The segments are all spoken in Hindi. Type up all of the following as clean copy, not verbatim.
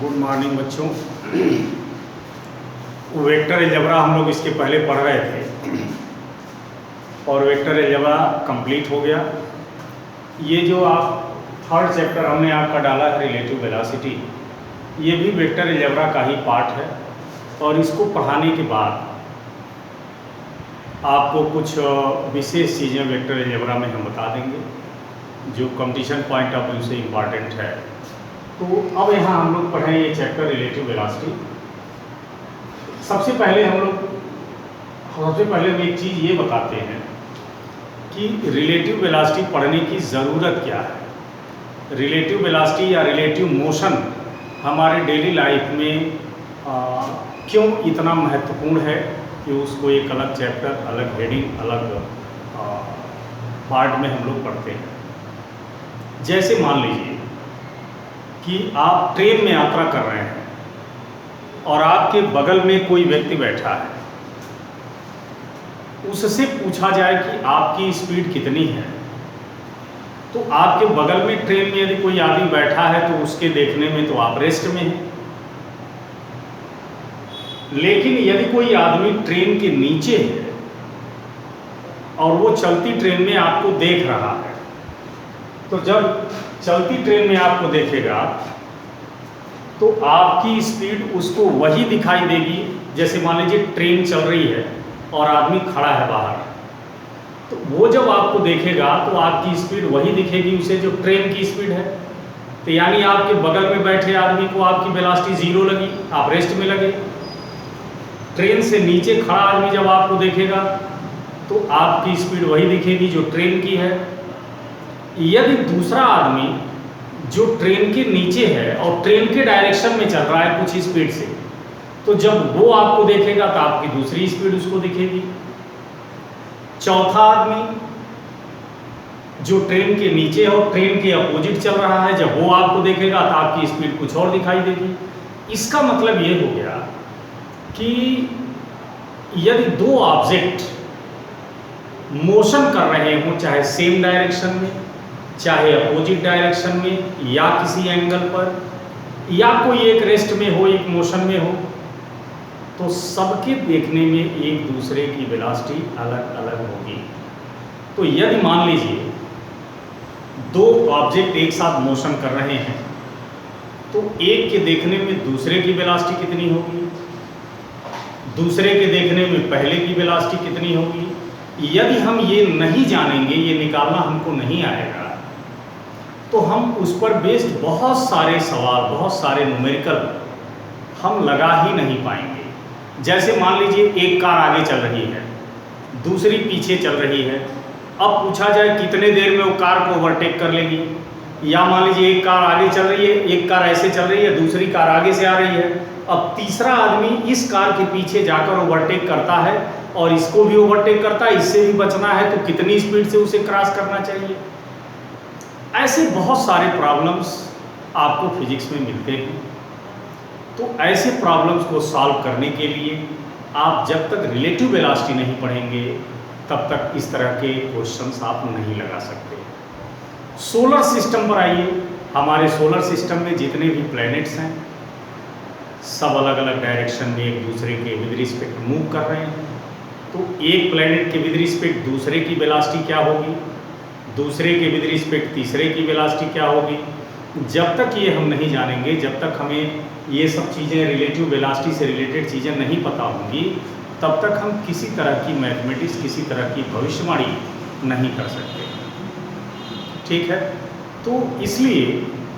गुड मॉर्निंग बच्चों। वेक्टर अलजेब्रा हम लोग इसके पहले पढ़ रहे थे और वेक्टर अलजेब्रा कंप्लीट हो गया। ये जो आप थर्ड चैप्टर हमने आपका डाला है रिलेटिव वेलोसिटी, ये भी वेक्टर अलजेब्रा का ही पार्ट है। और इसको पढ़ाने के बाद आपको कुछ विशेष चीज़ें वेक्टर अलजेब्रा में हम बता देंगे जो कंपटीशन पॉइंट ऑफ व्यू से इम्पॉर्टेंट है। तो अब यहाँ हम लोग पढ़ें ये चैप्टर रिलेटिव वेलोसिटी। सबसे पहले हम एक चीज़ ये बताते हैं कि रिलेटिव वेलोसिटी पढ़ने की ज़रूरत क्या है। रिलेटिव वेलोसिटी या रिलेटिव मोशन हमारे डेली लाइफ में क्यों इतना महत्वपूर्ण है कि उसको एक अलग चैप्टर, अलग हेडिंग, अलग पार्ट में हम लोग पढ़ते हैं। जैसे मान लीजिए कि आप ट्रेन में यात्रा कर रहे हैं और आपके बगल में कोई व्यक्ति बैठा है, उससे पूछा जाए कि आपकी स्पीड कितनी है, तो आपके बगल में ट्रेन में यदि कोई आदमी बैठा है तो उसके देखने में तो आप रेस्ट में हैं। लेकिन यदि कोई आदमी ट्रेन के नीचे है और वो चलती ट्रेन में आपको देख रहा है, तो जब चलती ट्रेन में आपको देखेगा तो आपकी स्पीड उसको वही दिखाई देगी। जैसे मान लीजिए ट्रेन चल रही है और आदमी खड़ा है बाहर, तो वो जब आपको देखेगा तो आपकी स्पीड वही दिखेगी उसे जो ट्रेन की स्पीड है। तो यानी आपके बगल में बैठे आदमी को आपकी वेलोसिटी 0 लगी, आप रेस्ट में लगे। ट्रेन से नीचे खड़ा आदमी जब आपको देखेगा तो आपकी स्पीड वही दिखेगी जो ट्रेन की है। यदि दूसरा आदमी जो ट्रेन के नीचे है और ट्रेन के डायरेक्शन में चल रहा है कुछ स्पीड से, तो जब वो आपको देखेगा तो आपकी दूसरी स्पीड उसको दिखेगी। चौथा आदमी जो ट्रेन के नीचे और ट्रेन के अपोजिट चल रहा है, जब वो आपको देखेगा तो आपकी स्पीड कुछ और दिखाई देगी। इसका मतलब ये हो गया कि यदि दो ऑब्जेक्ट मोशन कर रहे हों, चाहे सेम डायरेक्शन में, चाहे अपोजिट डायरेक्शन में, या किसी एंगल पर, या कोई एक रेस्ट में हो एक मोशन में हो, तो सबके देखने में एक दूसरे की वेलोसिटी अलग अलग होगी। तो यदि मान लीजिए दो ऑब्जेक्ट एक साथ मोशन कर रहे हैं तो एक के देखने में दूसरे की वेलोसिटी कितनी होगी, दूसरे के देखने में पहले की वेलोसिटी कितनी होगी। यदि हम ये नहीं जानेंगे, ये निकालना हमको नहीं आएगा, तो हम उस पर बेस्ड बहुत सारे सवाल, बहुत सारे न्यूमेरिकल हम लगा ही नहीं पाएंगे। जैसे मान लीजिए एक कार आगे चल रही है, दूसरी पीछे चल रही है। अब पूछा जाए कितने देर में वो कार को ओवरटेक कर लेगी। या मान लीजिए एक कार आगे चल रही है, एक कार ऐसे चल रही है, दूसरी कार आगे से आ रही है। अब तीसरा आदमी इस कार के पीछे जाकर ओवरटेक करता है और इसको भी ओवरटेक करता है, इससे भी बचना है तो कितनी स्पीड से उसे क्रॉस करना चाहिए। ऐसे बहुत सारे प्रॉब्लम्स आपको फिजिक्स में मिलते हैं। तो ऐसे प्रॉब्लम्स को सॉल्व करने के लिए आप जब तक रिलेटिव वेलोसिटी नहीं पढ़ेंगे तब तक इस तरह के क्वेश्चंस आप नहीं लगा सकते। सोलर सिस्टम पर आइए। हमारे सोलर सिस्टम में जितने भी प्लैनेट्स हैं सब अलग अलग डायरेक्शन में एक दूसरे के विद रिस्पेक्ट मूव कर रहे हैं। तो एक प्लैनेट के विद रिस्पेक्ट दूसरे की वेलोसिटी क्या होगी, दूसरे के विद रिस्पेक्ट तीसरे की वेलोसिटी क्या होगी। जब तक ये हम नहीं जानेंगे, जब तक हमें ये सब चीज़ें रिलेटिव वेलोसिटी से रिलेटेड चीज़ें नहीं पता होंगी, तब तक हम किसी तरह की मैथमेटिक्स, किसी तरह की भविष्यवाणी नहीं कर सकते। ठीक है, तो इसलिए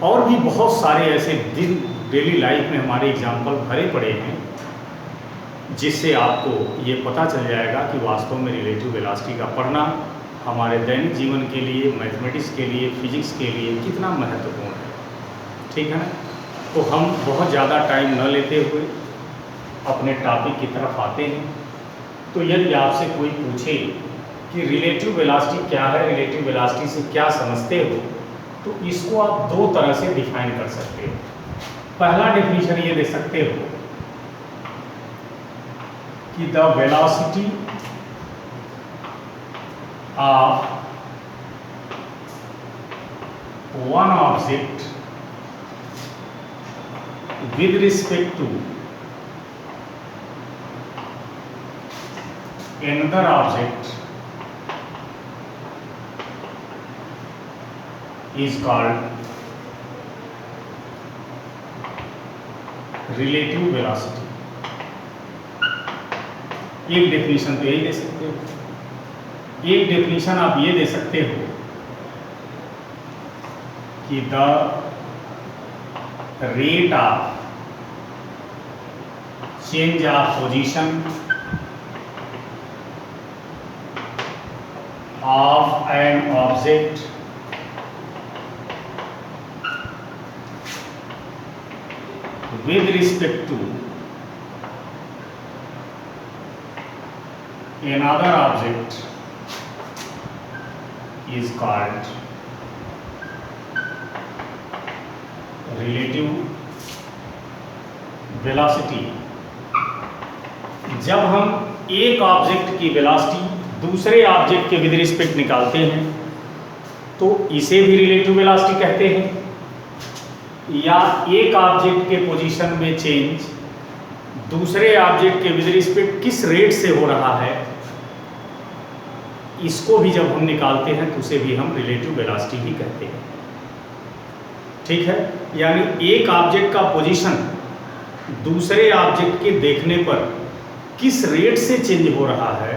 और भी बहुत सारे ऐसे दिन डेली लाइफ में हमारे एग्जाम्पल भरे पड़े हैं जिससे आपको ये पता चल जाएगा कि वास्तव में रिलेटिव वेलोसिटी का पढ़ना हमारे दैनिक जीवन के लिए, मैथमेटिक्स के लिए, फिजिक्स के लिए कितना महत्वपूर्ण है। ठीक है ना। तो हम बहुत ज़्यादा टाइम न लेते हुए अपने टॉपिक की तरफ आते हैं। तो यदि आपसे कोई पूछे कि रिलेटिव वेलोसिटी क्या है, रिलेटिव वेलोसिटी से क्या समझते हो, तो इसको आप दो तरह से डिफाइन कर सकते हो। पहला डेफिनेशन ये दे सकते हो कि the velocity of one object with respect to another object is called relative velocity। एक डेफिनेशन तो यही दे सकते हो। एक डेफिनेशन आप ये दे सकते हो कि the rate of change of position of an object with respect to another object is called relative velocity। जब हम एक ऑब्जेक्ट की वेलोसिटी दूसरे ऑब्जेक्ट के विद रिस्पेक्ट निकालते हैं तो इसे भी रिलेटिव वेलोसिटी कहते हैं, या एक ऑब्जेक्ट के पोजीशन में चेंज दूसरे ऑब्जेक्ट के विद रिस्पेक्ट किस रेट से हो रहा है, इसको भी जब हम निकालते हैं तो उसे भी हम रिलेटिव वेलोसिटी ही कहते हैं। ठीक है, यानी एक ऑब्जेक्ट का पोजीशन दूसरे ऑब्जेक्ट के देखने पर किस रेट से चेंज हो रहा है,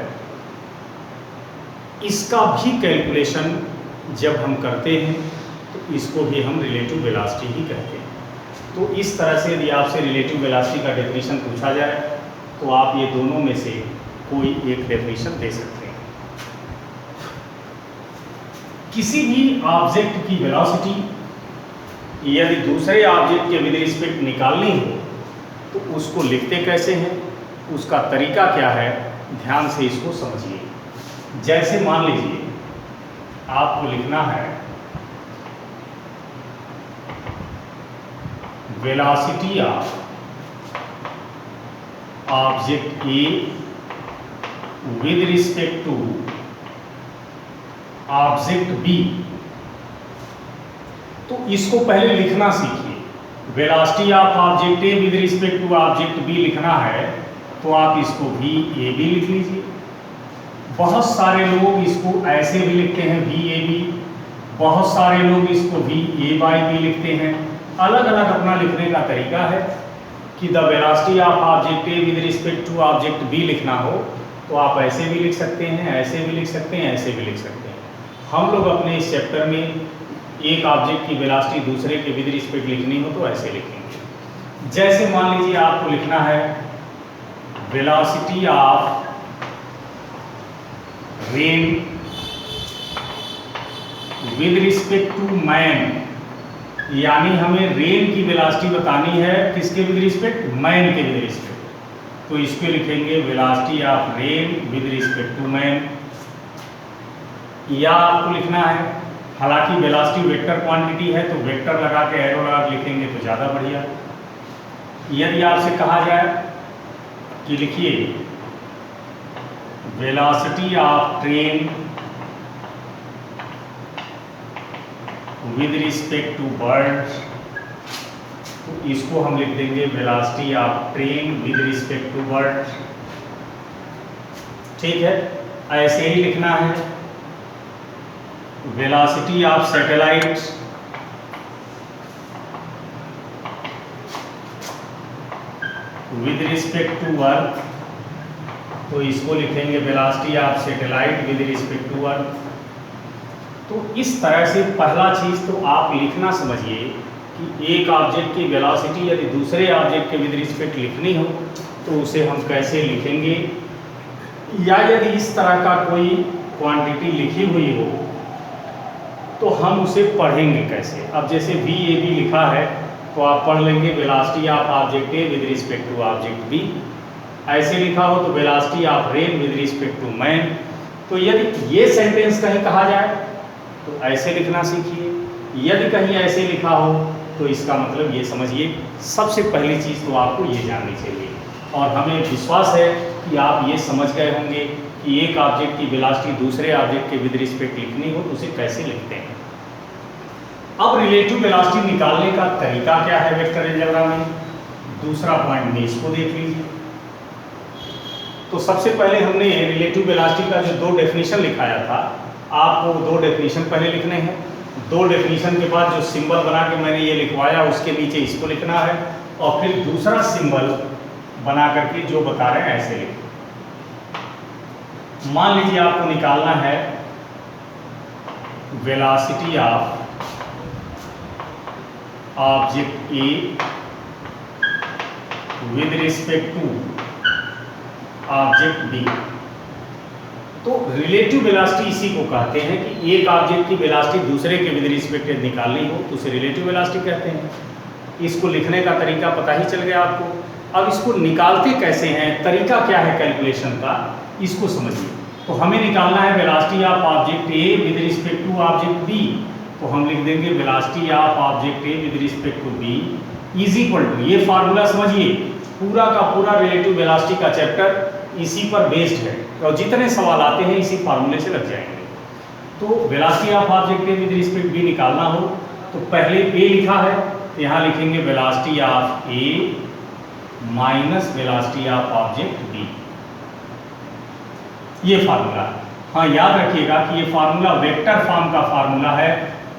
इसका भी कैलकुलेशन जब हम करते हैं तो इसको भी हम रिलेटिव वेलोसिटी ही कहते हैं। तो इस तरह से यदि आपसे रिलेटिव वेलोसिटी का डेफिनेशन पूछा जाए तो आप ये दोनों में से कोई एक डेफिनेशन दे सकते हैं। किसी भी ऑब्जेक्ट की वेलोसिटी यदि दूसरे ऑब्जेक्ट के विद रिस्पेक्ट निकालनी हो तो उसको लिखते कैसे हैं, उसका तरीका क्या है, ध्यान से इसको समझिए। जैसे मान लीजिए आपको लिखना है velocity of object A with respect to object B, तो इसको पहले लिखना सीखिए। Velocity of object A with respect to object B लिखना है तो आप इसको भी ए बी लिख लीजिए। बहुत सारे लोग इसको ऐसे भी लिखते हैं वी ए बी, बहुत सारे लोग इसको वी ए बाई बी लिखते हैं। अलग अलग अपना लिखने का तरीका है कि the velocity of object A with respect to object B लिखना हो तो आप ऐसे भी लिख सकते हैं, ऐसे भी लिख सकते हैं, ऐसे भी लिख सकते हैं। हम लोग अपने इस चैप्टर में एक ऑब्जेक्ट की वेलोसिटी दूसरे के विद रिस्पेक्ट लिखनी हो तो ऐसे लिखेंगे। जैसे मान लीजिए आपको लिखना है velocity of rain with respect to man, यानी हमें रेन की वेलोसिटी बतानी है किसके विद रिस्पेक्ट, मैन के विद रिस्पेक्ट। तो इसको लिखेंगे velocity of rain with respect to man. या आपको लिखना है, हालांकि वेलोसिटी वेक्टर क्वांटिटी है तो वेक्टर लगा के एरो लगा के लिखेंगे तो ज़्यादा बढ़िया। यदि आपसे कहा जाए कि लिखिए velocity of train with respect to bird, तो इसको हम लिख देंगे velocity of train with respect to bird. ठीक है, ऐसे ही लिखना है velocity of satellite with respect to earth, तो इसको लिखेंगे velocity of satellite with respect to earth. तो इस तरह से पहला चीज़ तो आप लिखना समझिए कि एक ऑब्जेक्ट की वेलोसिटी यदि दूसरे ऑब्जेक्ट के विद रिस्पेक्ट लिखनी हो तो उसे हम कैसे लिखेंगे, या यदि इस तरह का कोई क्वांटिटी लिखी हुई हो तो हम उसे पढ़ेंगे कैसे। अब जैसे वी ए बी लिखा है तो आप पढ़ लेंगे velocity of object A with respect to object B. ऐसे लिखा हो तो velocity of rain with respect to man. तो यदि ये सेंटेंस कहीं कहा जाए तो ऐसे लिखना सीखिए, यदि कहीं ऐसे लिखा हो तो इसका मतलब ये समझिए। सबसे पहली चीज़ तो आपको ये जाननी चाहिए, और हमें विश्वास है कि आप ये समझ गए होंगे कि एक ऑब्जेक्ट की वेलोसिटी दूसरे ऑब्जेक्ट के विद रिस्पेक्ट लिखनी हो तो उसे कैसे लिखते हैं। अब रिलेटिव वेलोसिटी निकालने का तरीका क्या है वेक्टर अलजेब्रा में, दूसरा पॉइंट में इसको देख लीजिए। तो सबसे पहले हमने रिलेटिव वेलोसिटी का जो दो डेफिनेशन लिखाया था, आपको दो डेफिनेशन पहले लिखने हैं। दो डेफिनेशन के बाद जो सिंबल बना के मैंने ये लिखवाया उसके नीचे इसको लिखना है, और फिर दूसरा सिंबल बना करके जो बता रहे हैं ऐसे लिखो। मान लीजिए आपको निकालना है velocity of object A with respect to object B. तो रिलेटिव वेलोसिटी इसी को कहते हैं कि एक ऑब्जेक्ट की वेलोसिटी दूसरे के विद रिस्पेक्ट निकालनी हो तो उसे रिलेटिव वेलोसिटी कहते हैं। इसको लिखने का तरीका पता ही चल गया आपको। अब इसको निकालते कैसे हैं, तरीका क्या है कैलकुलेशन का, इसको समझिए। तो हमें निकालना है velocity of object A with respect to object B. तो हम लिख देंगे velocity of object A with respect to B is equal to, ये फार्मूला समझिए, पूरा का पूरा रिलेटिव वेलोसिटी का चैप्टर इसी पर बेस्ड है और जितने सवाल आते हैं इसी फार्मूले से लग जाएंगे। तो velocity of object A with respect B निकालना हो तो पहले ए लिखा है, यहाँ लिखेंगे velocity of A minus velocity of object B, ये फार्मूला। हाँ, याद रखिएगा कि ये फार्मूला वेक्टर फॉर्म का फार्मूला है,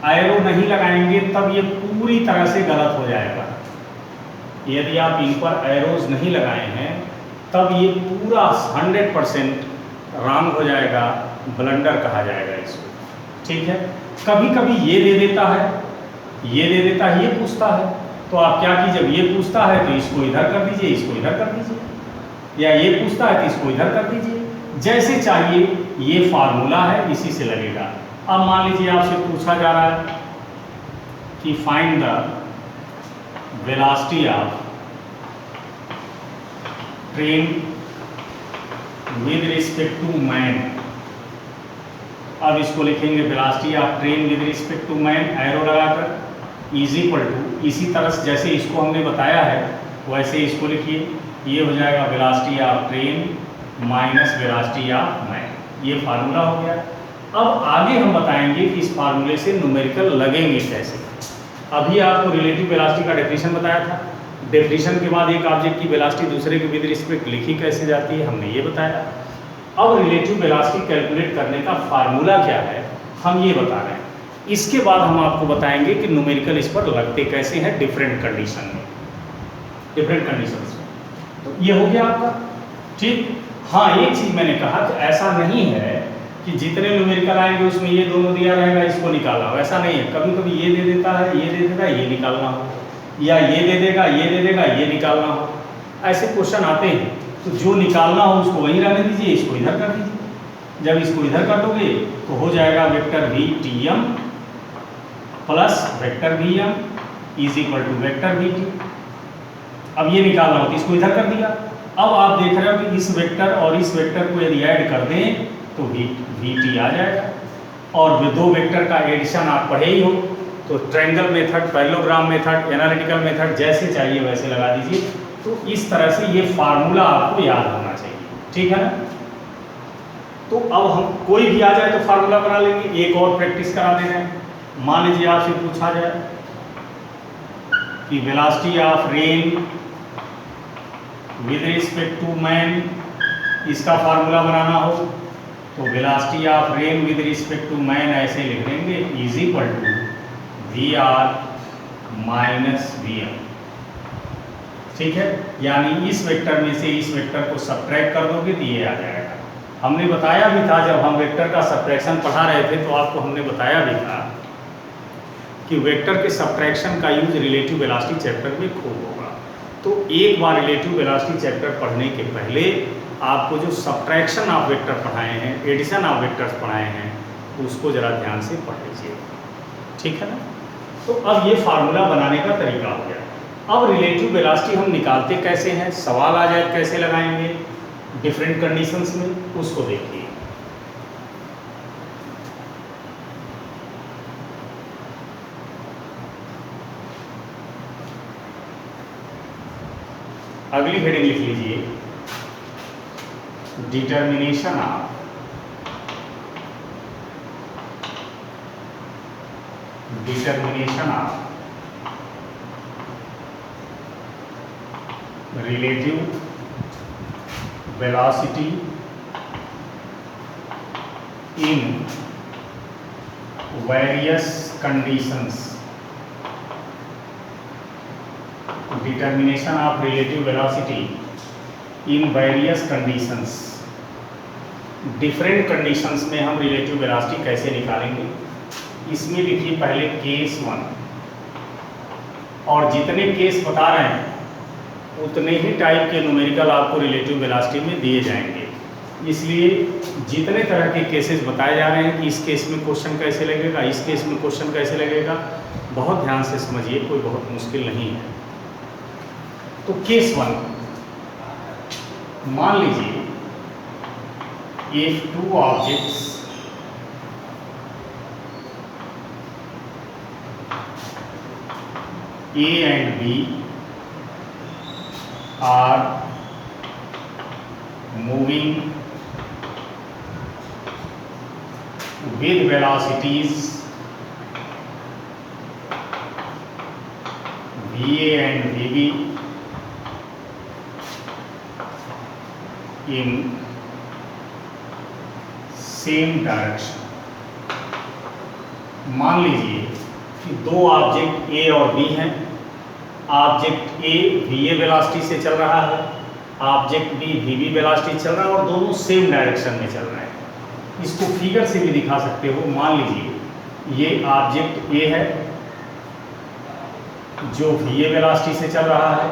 एरो नहीं लगाएंगे तब ये पूरी तरह से गलत हो जाएगा। यदि आप इन पर एरोज नहीं लगाए हैं तब ये पूरा 100% रॉन्ग हो जाएगा, ब्लंडर कहा जाएगा इसको, ठीक है। कभी कभी ये दे देता है, ये दे देता है, ये पूछता है, तो आप क्या कीजिए, जब ये पूछता है तो इसको इधर कर दीजिए, इसको इधर कर दीजिए, या ये पूछता है तो इसको इधर कर दीजिए, जैसे चाहिए। ये फार्मूला है, इसी से लगेगा। अब मान लीजिए आपसे पूछा जा रहा है कि find the velocity of train with respect to man. अब इसको लिखेंगे velocity of train with respect to man, arrow लगाकर इज इक्वल टू, इसी तरह से जैसे इसको हमने बताया है वैसे इसको लिखिए। ये हो जाएगा velocity of train minus velocity of man, ये फार्मूला हो गया। अब आगे हम बताएंगे कि इस फार्मूले से न्यूमेरिकल लगेंगे कैसे। अभी आपको रिलेटिव वेलोसिटी का डेफिनेशन बताया था, डेफिनेशन के बाद एक ऑब्जेक्ट की वेलोसिटी दूसरे के विद रिस्पेक्ट लिखी कैसे जाती है हमने ये बताया। अब रिलेटिव वेलोसिटी कैलकुलेट करने का फार्मूला क्या है हम ये बता रहे हैं। इसके बाद हम आपको बताएंगे कि न्यूमेरिकल इस पर लगते कैसे हैं डिफरेंट कंडीशन में, डिफरेंट कंडीशंस में। तो ये हो गया आपका, ठीक। हाँ, एक चीज़ मैंने कहा कि ऐसा नहीं है कि जितने न्यूमेरिकल आएंगे उसमें ये दोनों दिया रहेगा इसको निकालना हो, ऐसा नहीं है। कभी कभी ये दे देता है, ये दे देता है, ये निकालना हो, या ये दे देगा, ये दे देगा, ये निकालना हो, ऐसे क्वेश्चन आते हैं। तो जो निकालना हो उसको वहीं रहने दीजिए, इसको इधर कर दीजिए। जब इसको इधर कर दोगे तो हो जाएगा vector V T M plus vector V M is equal to vector V T. अब ये निकालना हो तो इसको इधर कर दिया। अब आप देख रहे हो कि इस वेक्टर और इस वेक्टर को यदि ऐड कर दें तो वी टी आ जाएगा। और दो वेक्टर का एडिशन आप पढ़े ही हो, तो triangle method, parallelogram method, analytical method जैसे चाहिए वैसे लगा दीजिए। तो इस तरह से ये फार्मूला आपको याद होना चाहिए, ठीक है ना। तो अब हम कोई भी आ जाए तो फार्मूला बना लेंगे। एक और प्रैक्टिस करा दे रहे हैं। मान लीजिए आपसे पूछा जाए कि velocity of rain with respect to man, इसका फार्मूला बनाना हो तो velocity of rain with respect to man ऐसे लिख देंगे is equal to V R minus V M, ठीक है। यानी इस वेक्टर में से इस वेक्टर को सब्ट्रैक्ट कर दोगे तो ये आ जाएगा। हमने बताया भी था जब हम वेक्टर का सब्ट्रैक्शन पढ़ा रहे थे तो आपको हमने बताया भी था कि वेक्टर के सब्ट्रैक्शन का यूज रिलेटिव वेलोसिटी चैप्टर में खूब होगा। तो एक बार रिलेटिव वेलोसिटी चैप्टर पढ़ने के पहले आपको जो सब्ट्रैक्शन ऑफ वेक्टर पढ़ाए हैं, एडिशन ऑफ वेक्टर्स पढ़ाए हैं, उसको ज़रा ध्यान से पढ़ लीजिए, ठीक है ना। तो अब ये फार्मूला बनाने का तरीका हो गया। अब रिलेटिव वेलोसिटी हम निकालते कैसे हैं, सवाल आ जाए कैसे लगाएंगे डिफरेंट कंडीशंस में, उसको देखिए। अगली हेडिंग लिख लीजिए, determination of relative velocity in various conditions. Determination of relative velocity in various conditions. Different conditions में हम रिलेटिव वेलोसिटी कैसे निकालेंगे? इसमें लिखिए पहले केस 1, और जितने केस बता रहे हैं उतने ही टाइप के न्यूमेरिकल आपको रिलेटिव वेलोसिटी में दिए जाएंगे। इसलिए जितने तरह के केसेस बताए जा रहे हैं कि इस केस में क्वेश्चन कैसे लगेगा, इस केस में क्वेश्चन कैसे लगेगा, बहुत ध्यान से समझिए, कोई बहुत मुश्किल नहीं है। तो केस 1, मान लीजिए if two objects A and B are moving with velocities VA and VB in same direction. मान लीजिए कि दो ऑब्जेक्ट ए और बी हैं। ऑब्जेक्ट ए वीए वेलोसिटी से चल रहा है, ऑब्जेक्ट बी वीबी वेलोसिटी चल रहा है, और दोनों सेम डायरेक्शन में चल रहे हैं। इसको फिगर से भी दिखा सकते हो। मान लीजिए ये ऑब्जेक्ट ए है जो वीए वेलोसिटी से चल रहा है,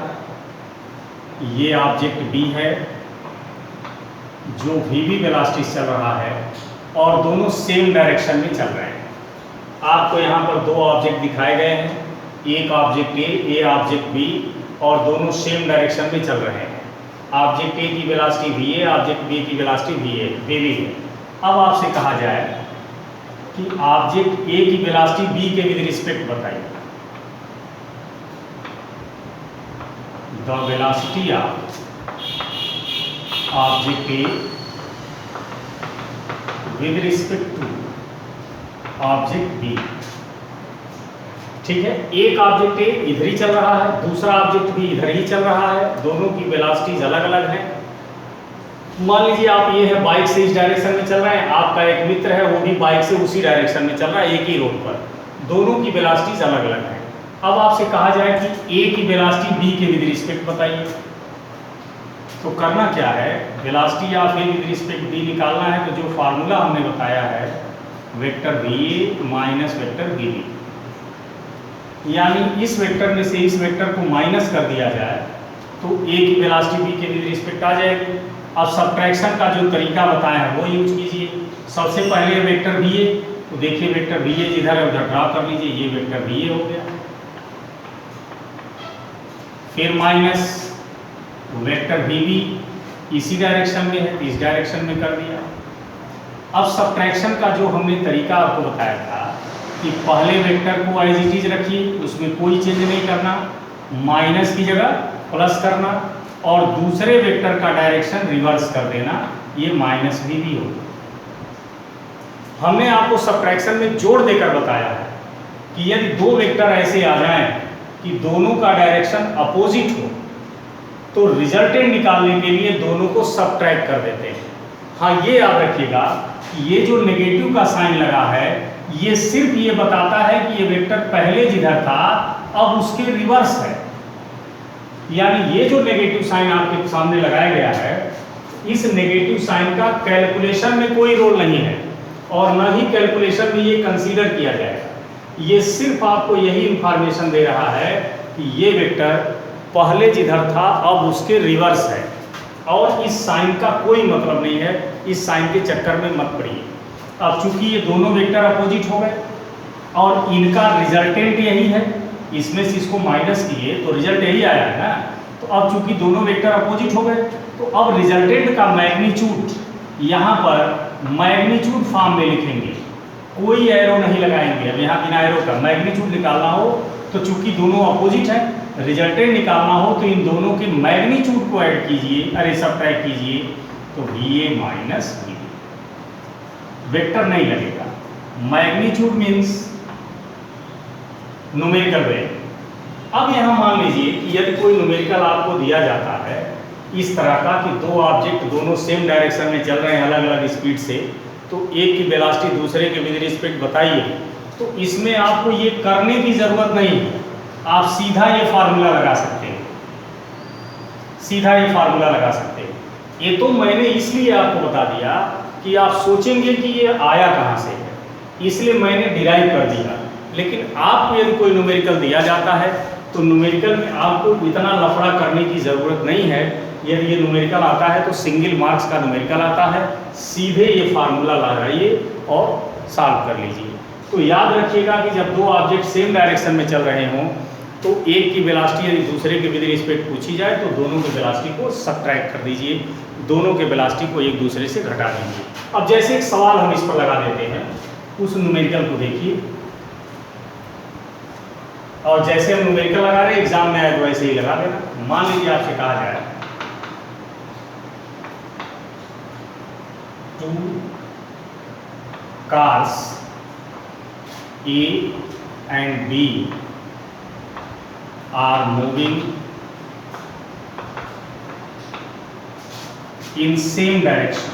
ये ऑब्जेक्ट बी है जो वीबी वेलोसिटी से चल रहा है, और दोनों सेम डायरेक्शन में चल रहे हैं। आपको यहाँ पर दो ऑब्जेक्ट दिखाए गए हैं, एक ऑब्जेक्ट ए ऑब्जेक्ट बी, और दोनों सेम डायरेक्शन में चल रहे हैं। ऑब्जेक्ट ए की velocity V A, object B की वेलोसिटी वी बी है। अब आपसे कहा जाए कि ऑब्जेक्ट ए की वेलोसिटी बी के विद रिस्पेक्ट बताइए। The velocity of object A with respect to object B. ठीक है, एक ऑब्जेक्ट ए इधर ही चल रहा है, दूसरा ऑब्जेक्ट भी इधर ही चल रहा है, दोनों की वेलोसिटीज अलग अलग हैं। मान लीजिए आप ये है बाइक से इस डायरेक्शन में चल रहे हैं, आपका एक मित्र है वो भी बाइक से उसी डायरेक्शन में चल रहा है, एक ही रोड पर, दोनों की वेलोसिटीज अलग अलग हैं। अब आपसे कहा जाए कि ए की वेलोसिटी बी के विद रिस्पेक्ट बताइए। तो करना क्या है, velocity of A with respect B निकालना है। तो जो फार्मूला हमने बताया है vector V A minus vector B B, यानी इस वेक्टर में से इस वेक्टर को माइनस कर दिया जाए तो ए की वेलोसिटी बी के विद रिस्पेक्ट आ जाएगी। अब सब्ट्रैक्शन का जो तरीका बताया है वो यूज कीजिए। सबसे पहले वेक्टर वी ए, तो देखिए वेक्टर वी ए जिधर है उधर ड्रा कर लीजिए, ये वेक्टर वी ए हो गया। फिर माइनस वेक्टर वी बी इसी डायरेक्शन में है, इस डायरेक्शन में कर दिया। अब सब्ट्रैक्शन का जो हमने तरीका आपको बताया था कि पहले वेक्टर को एज इट इज रखिए, उसमें कोई चेंज नहीं करना, माइनस की जगह प्लस करना, और दूसरे वेक्टर का डायरेक्शन रिवर्स कर देना, ये माइनस वी बी होगा। हमने आपको सब्ट्रैक्शन में जोड़ देकर बताया है कि यदि दो वेक्टर ऐसे आ जाएं कि दोनों का डायरेक्शन अपोजिट हो तो रिजल्टेंट निकालने के लिए दोनों को सब्ट्रैक्ट कर देते हैं। हाँ, ये याद रखिएगा कि ये जो नेगेटिव का साइन लगा है ये सिर्फ ये बताता है कि ये वेक्टर पहले जिधर था अब उसके रिवर्स है। यानी ये जो नेगेटिव साइन आपके सामने लगाया गया है, इस नेगेटिव साइन का कैलकुलेशन में कोई रोल नहीं है और न ही कैलकुलेशन में ये कंसीडर किया जाएगा। ये सिर्फ आपको यही इंफॉर्मेशन दे रहा है कि ये वेक्टर पहले जिधर था अब उसके रिवर्स है, और इस साइन का कोई मतलब नहीं है, इस साइन के चक्कर में मत पड़िए। अब चूंकि ये दोनों वेक्टर अपोजिट हो गए और इनका रिजल्टेंट यही है, इसमें से इसको माइनस किए तो रिजल्ट यही आया है ना। तो अब चूंकि दोनों वेक्टर अपोजिट हो गए तो अब रिजल्टेंट का मैग्नीट्यूड यहाँ पर मैग्नीट्यूड फॉर्म में लिखेंगे, कोई एरो नहीं लगाएंगे। अब यहाँ बिना एरो का मैग्नीट्यूड निकालना हो तो चूंकि दोनों अपोजिट है, रिजल्टेंट निकालना हो तो इन दोनों के मैग्नीट्यूड को ऐड कीजिए, अरे सब्ट्रैक्ट कीजिए, तो V A minus V B. Vector नहीं लगेगा। मैग्नीट्यूड मीन्स न्यूमेरिकल वैल्यू, अब यहाँ मान लीजिए कि यदि कोई न्यूमेरिकल आपको दिया जाता है इस तरह का कि दो ऑब्जेक्ट दोनों सेम डायरेक्शन में चल रहे हैं अलग अलग स्पीड से, तो एक की वेलोसिटी दूसरे के विद रिस्पेक्ट बताइए, तो इसमें आपको ये करने की ज़रूरत नहीं है, आप सीधा ये फार्मूला लगा सकते हैं, सीधा ये फार्मूला लगा सकते हैं। ये तो मैंने इसलिए आपको बता दिया कि आप सोचेंगे कि ये आया कहाँ से है, इसलिए मैंने डिराइव कर दिया। लेकिन आपको यदि कोई न्यूमेरिकल दिया जाता है तो न्यूमेरिकल में आपको इतना लफड़ा करने की ज़रूरत नहीं है। यदि ये न्यूमेरिकल आता है तो सिंगल मार्क्स का न्यूमेरिकल आता है, सीधे ये फार्मूला लगाइए और सॉल्व कर लीजिए। तो याद रखिएगा कि जब दो ऑब्जेक्ट सेम डायरेक्शन में चल रहे हों तो एक की वेलोसिटी यदि दूसरे के विद रिस्पेक्ट पूछी जाए तो दोनों की वेलोसिटी को सब्ट्रैक्ट कर दीजिए, दोनों के वेलोसिटी को एक दूसरे से घटा दीजिए। अब जैसे एक सवाल हम इस पर लगा देते हैं, उस न्यूमेरिकल को देखिए, और जैसे हम न्यूमेरिकल लगा रहे हैं एग्जाम में आए तो वैसे ही लगा देना। मान लीजिए आपसे कहा जाए 2 cars A and B are moving in same direction.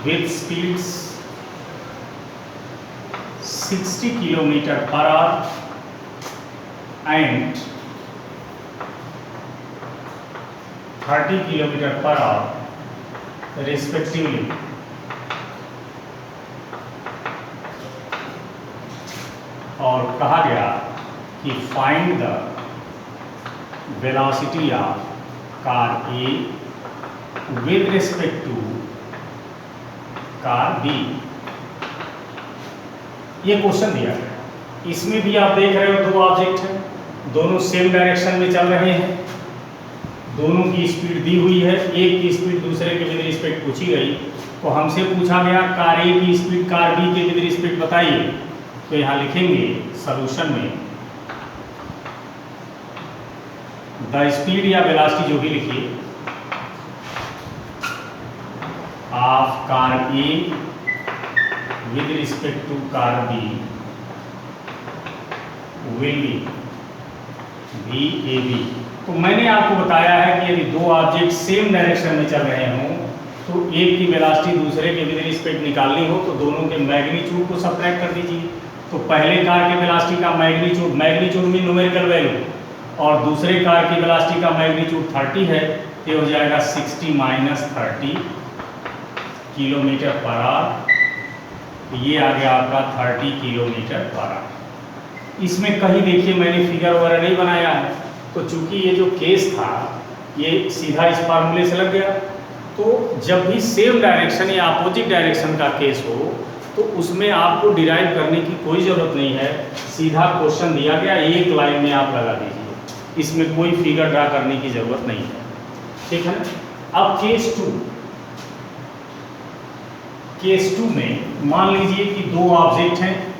With speeds 60 km/h and 30 km/h respectively. और कहा गया कि find the velocity of car A with respect to car B. ये क्वेश्चन दिया गया, इसमें भी आप देख रहे हो दो ऑब्जेक्ट हैं, दोनों सेम डायरेक्शन में चल रहे हैं, दोनों की स्पीड दी हुई है, एक की स्पीड दूसरे के विद रिस्पेक्ट पूछी गई, तो हमसे पूछा गया कार ए की स्पीड कार बी के विद रिस्पेक्ट बताइए। तो यहाँ लिखेंगे सॉल्यूशन में द स्पीड या वेलोसिटी जो भी लिखिए of car A with respect to car B will be A B. तो मैंने आपको बताया है कि यदि दो ऑब्जेक्ट सेम डायरेक्शन में चल रहे हों तो एक की वेलोसिटी दूसरे के विद रिस्पेक्ट निकालनी हो तो दोनों के मैग्नीट्यूड को सब्ट्रैक्ट कर दीजिए। तो पहले कार के वेलोसिटी का मैग्नीट्यूड, मैग्नीट्यूड में न्यूमेरिकल वैल्यू, और दूसरे कार की वेलोसिटी का मैग्नीट्यूड 30 है, तो हो जाएगा 60 माइनस 30 km/h। ये आ गया आपका 30 km/h। इसमें कहीं देखिए मैंने फिगर वगैरह नहीं बनाया है, तो चूंकि ये जो केस था ये सीधा इस फार्मूले से लग गया। तो जब भी सेम डायरेक्शन या अपोजिट डायरेक्शन का केस हो तो उसमें आपको डिराइव करने की कोई ज़रूरत नहीं है, सीधा क्वेश्चन दिया गया एक लाइन में आप लगा दीजिए, इसमें कोई फिगर ड्रा करने की ज़रूरत नहीं है, ठीक है ना। अब केस टू में मान लीजिए कि दो ऑब्जेक्ट हैं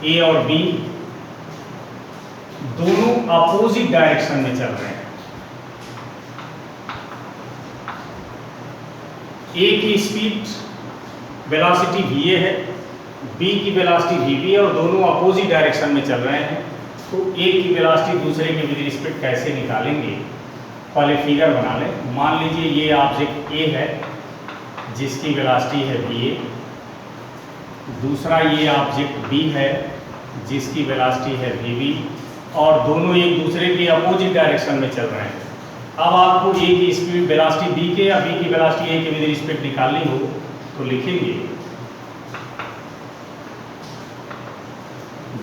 ए और बी, दोनों अपोजिट डायरेक्शन में चल रहे हैं। ए की स्पीड वेलोसिटी va है, बी की वेलोसिटी vb है, और दोनों अपोजिट डायरेक्शन में चल रहे हैं। तो एक की वेलोसिटी दूसरे के विद रिस्पेक्ट कैसे निकालेंगे, पहले फिगर बना लें। मान लीजिए ये ऑब्जेक्ट ए है जिसकी वेलोसिटी है va, दूसरा ये ऑब्जेक्ट बी है जिसकी वेलोसिटी है vb, और दोनों एक दूसरे के अपोजिट डायरेक्शन में चल रहे हैं। अब आपको ए की स्पीड वेलोसिटी बी के या बी की वेलोसिटी ए के विद रिस्पेक्ट निकालनी हो तो लिखेंगे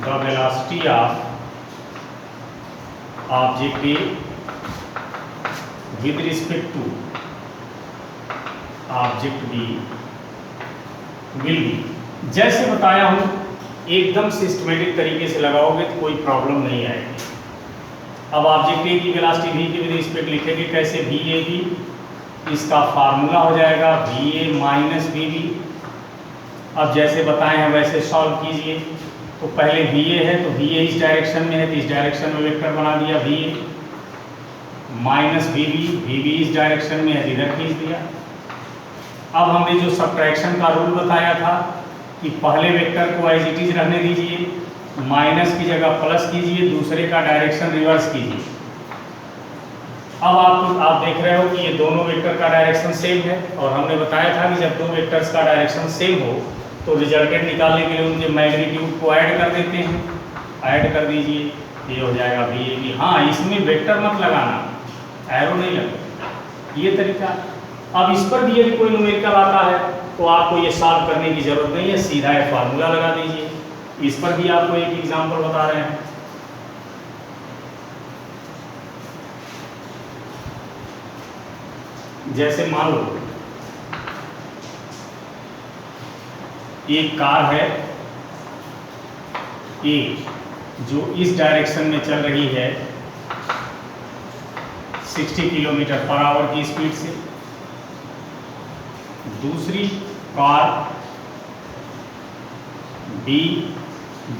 the velocity of object A with respect to object B will be. जैसे बताया हूं एकदम सिस्टमेटिक तरीके से लगाओगे तो कोई प्रॉब्लम नहीं आएगी। अब ऑब्जेक्ट ए की वेलोसिटी v के विद रिस्पेक्ट लिखेंगे कैसे, बी ए बी, इसका फार्मूला हो जाएगा V A minus V B. अब जैसे बताए हैं वैसे सॉल्व कीजिए। तो पहले वी ए है तो वी ए इस डायरेक्शन में है तो इस डायरेक्शन में वेक्टर बना दिया V A, minus V B इस डायरेक्शन में है तो इधर खींच दिया। अब हमने जो सब्ट्रैक्शन का रूल बताया था कि पहले वेक्टर को एज इट इज रहने दीजिए, माइनस की जगह प्लस कीजिए, दूसरे का डायरेक्शन रिवर्स कीजिए। अब आप देख रहे हो कि ये दोनों वेक्टर का डायरेक्शन सेम है, और हमने बताया था कि जब दो वेक्टर्स का डायरेक्शन सेम हो तो रिजल्टेंट निकालने के लिए उनके मैग्नीट्यूड को ऐड कर देते हैं। ऐड कर दीजिए, ये हो जाएगा VAB। हाँ, इसमें वेक्टर मत लगाना, एरो नहीं लगेगा, ये तरीका। अब इस पर भी यदि कोई न्यूमेरिकल आता है तो आपको ये सॉल्व करने की जरूरत नहीं है, सीधा ये फार्मूला लगा दीजिए। इस पर भी आपको एक एग्जांपल बता रहे हैं। जैसे मान लो एक कार है एक जो इस डायरेक्शन में चल रही है 60 किलोमीटर पर आवर की स्पीड से, दूसरी कार B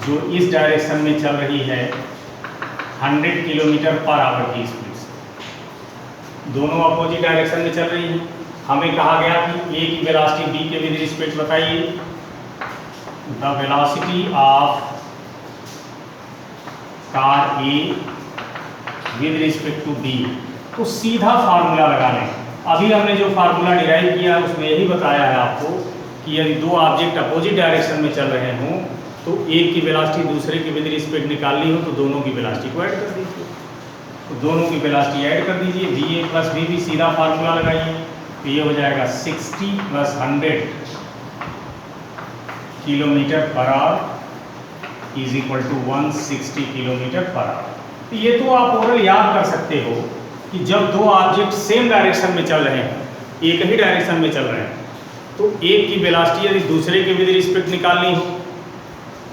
जो इस डायरेक्शन में चल रही है 100 किलोमीटर पर आवर की स्पीड से। दोनों अपोजिट डायरेक्शन में चल रही हैं। हमें कहा गया कि A की वेलोसिटी B के विद रिस्पेक्ट बताइए। The velocity of car A with respect to B, तो सीधा फार्मूला लगा लें। अभी हमने जो फार्मूला डिराइव किया उसमें यही बताया है आपको कि यदि दो ऑब्जेक्ट अपोजिट डायरेक्शन में चल रहे हों तो एक की वेलोसिटी दूसरे के विद रिस्पेक्ट निकालनी हो तो दोनों की वेलोसिटी को ऐड कर दीजिए। तो दोनों की वेलोसिटी ऐड कर दीजिए, VA प्लस VB, सीधा फार्मूला लगाइए, तो ये हो जाएगा 60 plus 100 kilometre per hour is equal to 160 kilometre per hour. तो ये तो आप ओरल याद कर सकते हो कि जब दो ऑब्जेक्ट सेम डायरेक्शन में चल रहे हैं, एक ही डायरेक्शन में चल रहे हैं, तो एक की वेलोसिटी यदि दूसरे के विद रिस्पेक्ट निकालनी हो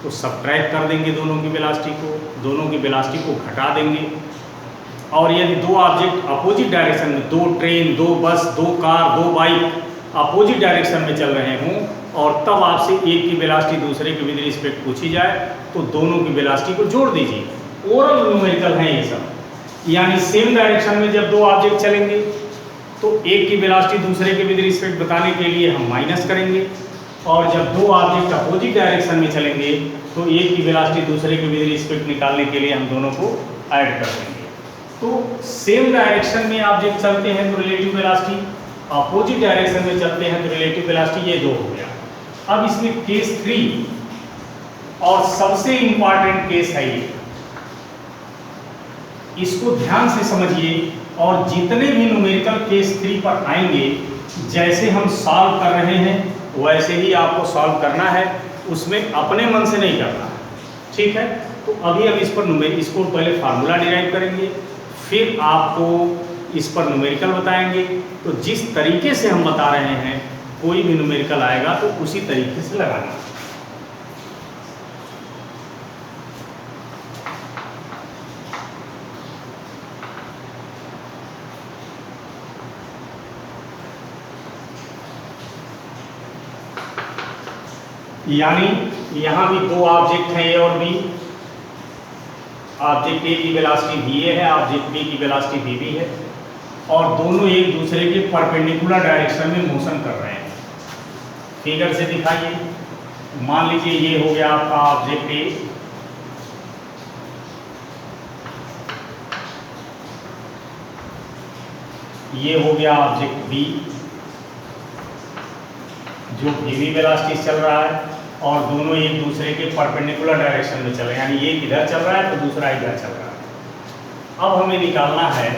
तो सब्ट्रैक्ट कर देंगे दोनों की वेलोसिटी को, दोनों की वेलोसिटी को घटा देंगे। और यदि दो ऑब्जेक्ट अपोजिट डायरेक्शन में, दो ट्रेन, दो बस, दो कार, दो बाइक अपोजिट डायरेक्शन में चल रहे हों और तब आपसे एक की वेलोसिटी दूसरे के विद रिस्पेक्ट पूछी जाए तो दोनों की वेलोसिटी को जोड़ दीजिए। ओरल न्यूमेरिकल है ये सब। यानी सेम डायरेक्शन में जब दो ऑब्जेक्ट चलेंगे तो एक की वेलोसिटी दूसरे के विद रिस्पेक्ट बताने के लिए हम माइनस करेंगे, और जब दो ऑब्जेक्ट अपोजिट डायरेक्शन में चलेंगे तो एक की वेलोसिटी दूसरे के विद रिस्पेक्ट निकालने के लिए हम दोनों को ऐड कर देंगे। तो सेम डायरेक्शन में ऑब्जेक्ट चलते हैं तो रिलेटिव वेलोसिटी, अपोजिट डायरेक्शन में चलते हैं तो रिलेटिव वेलोसिटी, ये दो हो गया। अब इसमें केस 3 और सबसे इंपॉर्टेंट केस है ये, इसको ध्यान से समझिए और जितने भी न्यूमेरिकल केस 3 पर आएंगे जैसे हम सॉल्व कर रहे हैं वैसे ही आपको सॉल्व करना है, उसमें अपने मन से नहीं करना है, ठीक है। तो अभी हम इस पर इसको पहले फार्मूला डिराइव करेंगे, फिर आपको इस पर न्यूमेरिकल बताएंगे। तो जिस तरीके से हम बता रहे हैं कोई भी न्यूमेरिकल आएगा तो उसी तरीके से लगाना। यानी यहाँ भी दो ऑब्जेक्ट हैं A और B। ऑब्जेक्ट A की वेलोसिटी VA है, ऑब्जेक्ट B की वेलोसिटी VB है, और दोनों एक दूसरे के परपेंडिकुलर डायरेक्शन में मोशन कर रहे हैं। फिगर से दिखाइए। मान लीजिए ये हो गया आपका ऑब्जेक्ट A, ये हो गया ऑब्जेक्ट B जो VB वेलोसिटी चल रहा है, और दोनों एक दूसरे के परपेंडिकुलर डायरेक्शन में चल रहे हैं, यानी एक इधर चल रहा है तो दूसरा इधर चल रहा है। अब हमें निकालना है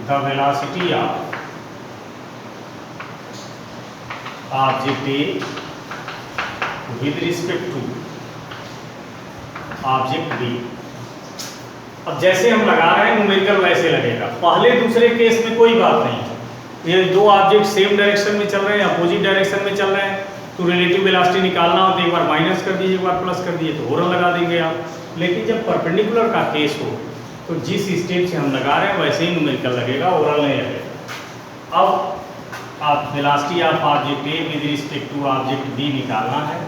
the velocity of object A with respect to object B। अब जैसे हम लगा रहे हैं न्यूमेरिकल वैसे लगेगा। पहले दूसरे केस में कोई बात नहीं, ये दो ऑब्जेक्ट सेम डायरेक्शन में चल रहे हैं, अपोजिट डायरेक्शन में चल रहे हैं, तो रिलेटिव वेलोसिटी निकालना हो तो एक बार माइनस कर दीजिए, एक बार प्लस कर दीजिए, तो ओरल लगा देंगे आप। लेकिन जब परपेंडिकुलर का केस हो तो जिस स्टेप से हम लगा रहे हैं वैसे ही न्यूमेरिकल लगेगा, ओरल नहीं लगेगा। अब आप velocity of object A with respect to object B निकालना है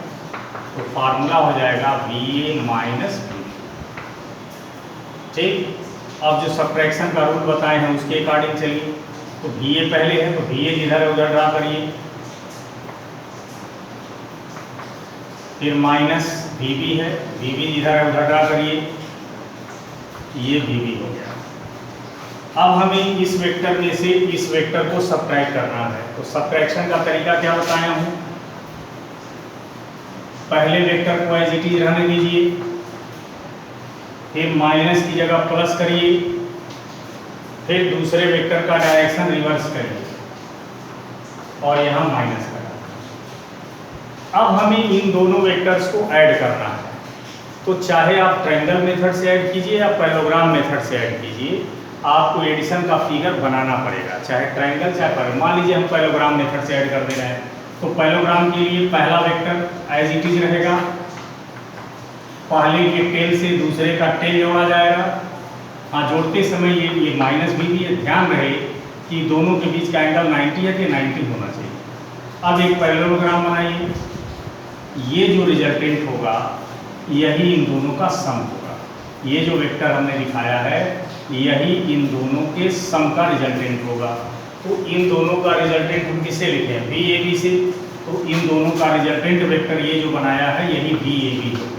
तो फार्मूला हो जाएगा VA माइनस B, ठीक। अब जो सब्ट्रैक्शन का रूल बताए हैं उसके अकॉर्डिंग चलिए। तो VA पहले है तो VA जिधर है उधर ड्रा करिए, फिर माइनस VB है, VB जिधर है उधर ड्रा करिए, ये VB हो गया। अब हमें इस वेक्टर में से इस वेक्टर को सब्ट्रैक्ट करना है। तो सब्ट्रैक्शन का तरीका क्या बताया हूँ, पहले वेक्टर को एज इट इज रहने दीजिए, फिर माइनस की जगह प्लस करिए, फिर दूसरे वेक्टर का डायरेक्शन रिवर्स करिए और यहाँ माइनस करा। अब हमें इन दोनों वेक्टर्स को ऐड करना है। तो चाहे आप ट्रायंगल मेथड से ऐड कीजिए या पैरेललोग्राम मेथड से ऐड कीजिए, आपको एडिशन का फिगर बनाना पड़ेगा, चाहे ट्रायंगल चाहे पैरेलल। मान लीजिए हम पैरेललोग्राम मेथड से ऐड कर दे रहे हैं, तो पैरेललोग्राम के लिए पहला वेक्टर एज इट इज रहेगा, पहले के टेल से दूसरे का टेल जोड़ा जाएगा। हाँ, जोड़ते समय ये माइनस भी है, ध्यान रहे कि दोनों के बीच का एंगल 90 है कि 90 होना चाहिए। अब एक पैरेललोग्राम बनाइए, ये जो रिजल्टेंट होगा यही इन दोनों का सम होगा। ये जो वेक्टर हमने दिखाया है यही इन दोनों के सम का रिजल्टेंट होगा। तो इन दोनों का रिजल्टेंट हम किससे लिखे हैं, VAB से। तो इन दोनों का रिजल्टेंट वेक्टर ये जो बनाया है यही VAB होगा।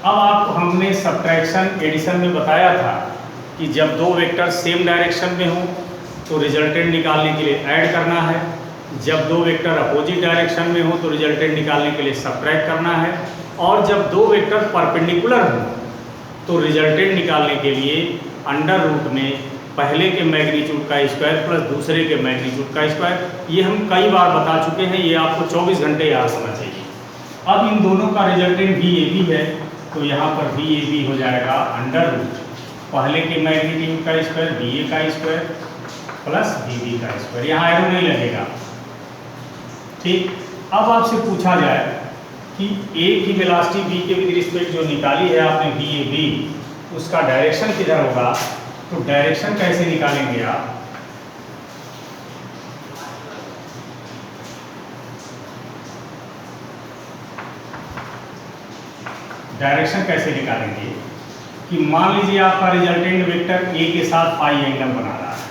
अब आपको हमने सब्ट्रैक्शन एडिशन में बताया था कि जब दो वेक्टर सेम डायरेक्शन में हो तो रिजल्टेंट निकालने के लिए ऐड करना है, जब दो वेक्टर अपोजिट डायरेक्शन में हो तो रिजल्टेंट निकालने के लिए सब्ट्रैक्ट करना है, और जब दो वेक्टर परपेंडिकुलर हो तो रिजल्टेंट निकालने के लिए अंडर रूट में पहले के मैग्नीट्यूड का स्क्वायर प्लस दूसरे के मैग्नीट्यूड का स्क्वायर। ये हम कई बार बता चुके हैं, ये आपको 24 घंटे याद होना चाहिए। अब इन दोनों का रिजल्टेंट VAB है, तो यहाँ पर VAB हो जाएगा अंडर रूट पहले के मैग्नीट्यूड का स्क्वायर VA का स्क्वायर प्लस VB का स्क्वायर। यहाँ एरो नहीं लगेगा, ठीक। अब आपसे पूछा जाए कि A की वेलोसिटी B के विद रिस्पेक्ट जो निकाली है आपने VAB, उसका डायरेक्शन किधर होगा, तो डायरेक्शन कैसे निकालेंगे आप, डायरेक्शन कैसे निकालेंगे कि मान लीजिए आपका रिजल्टेंट वेक्टर A के साथ फाई एंगल बना रहा है,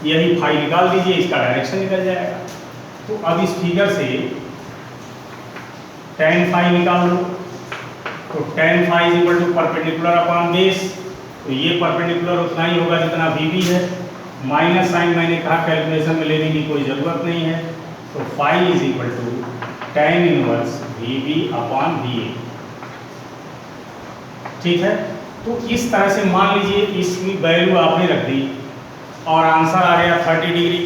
यही फाई निकाल दीजिए, इसका डायरेक्शन निकल जाएगा। तो अब इस फिगर से tan फाई निकाल लो, तो tan phi is equal to perpendicular upon base, तो ये परपेंडिकुलर उतना ही होगा जितना VB है। माइनस साइन मैंने कहा कैलकुलेशन में लेने की कोई ज़रूरत नहीं है, तो phi is equal to tan inverse VB upon VA, ठीक है। तो इस तरह से मान लीजिए इसकी वैल्यू आपने रख दी और आंसर आ गया 30 डिग्री,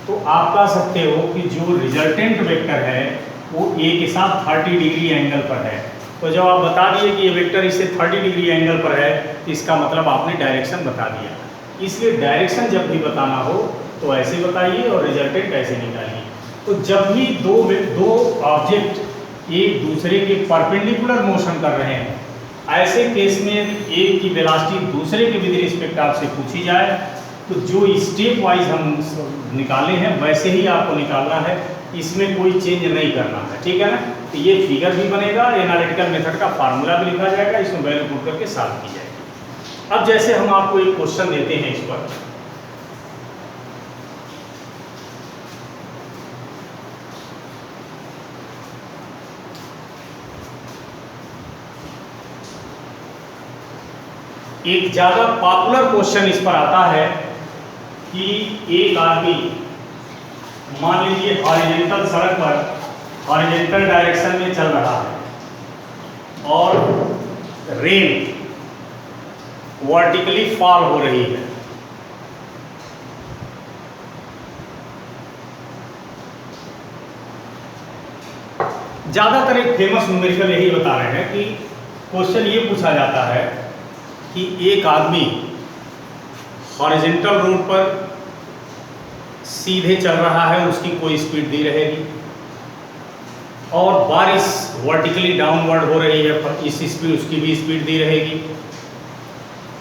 तो आप कह सकते हो कि जो रिजल्टेंट वेक्टर है वो A के साथ 30 डिग्री एंगल पर है। तो जब आप बता दिए कि ये वेक्टर इससे 30 डिग्री एंगल पर है, तो इसका मतलब आपने डायरेक्शन बता दिया। इसलिए डायरेक्शन जब भी बताना हो तो ऐसे बताइए और रिजल्टेंट ऐसे निकालिए। तो जब भी दो ऑब्जेक्ट एक दूसरे के परपेंडिकुलर मोशन कर रहे हैं, ऐसे केस में एक की वेलोसिटी दूसरे के विद रिस्पेक्ट आपसे पूछी जाए, तो जो स्टेप वाइज हम निकाले हैं वैसे ही आपको निकालना है, इसमें कोई चेंज नहीं करना है, ठीक है ना। तो ये फिगर भी बनेगा, एनालिटिकल मेथड का फार्मूला भी लिखा जाएगा, इसमें वैल्यू पुट करके सॉल्व की जाएगी। अब जैसे हम आपको एक क्वेश्चन देते हैं, इस पर एक ज़्यादा पॉपुलर क्वेश्चन इस पर आता है कि एक आदमी मान लीजिए हॉरिजॉन्टल सड़क पर हॉरिजॉन्टल डायरेक्शन में चल रहा है और रेन वर्टिकली फॉल हो रही है। ज़्यादातर एक फेमस न्यूमेरिकल यही बता रहे हैं कि क्वेश्चन ये पूछा जाता है कि एक आदमी हॉरिजॉन्टल रोड पर सीधे चल रहा है, उसकी कोई स्पीड दी रहेगी, और बारिश वर्टिकली डाउनवर्ड हो रही है, पर इस स्पीड उसकी भी स्पीड दी रहेगी।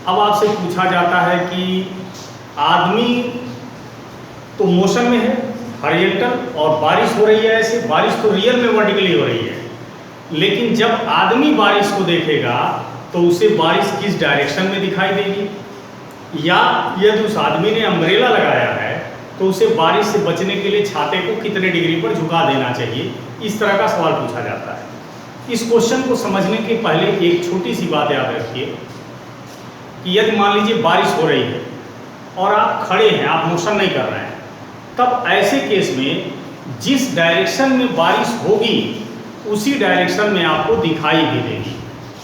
अब आपसे पूछा जाता है कि आदमी तो मोशन में है हॉरिजॉन्टल और बारिश हो रही है, ऐसे बारिश तो रियल में वर्टिकली हो रही है, लेकिन जब आदमी बारिश को देखेगा तो उसे बारिश किस डायरेक्शन में दिखाई देगी, या यदि उस आदमी ने अम्ब्रेला लगाया है तो उसे बारिश से बचने के लिए छाते को कितने डिग्री पर झुका देना चाहिए। इस तरह का सवाल पूछा जाता है। इस क्वेश्चन को समझने के पहले एक छोटी सी बात याद रखिए कि यदि मान लीजिए बारिश हो रही है और आप खड़े हैं, आप मोशन नहीं कर रहे हैं, तब ऐसे केस में जिस डायरेक्शन में बारिश होगी उसी डायरेक्शन में आपको दिखाई भी देगी।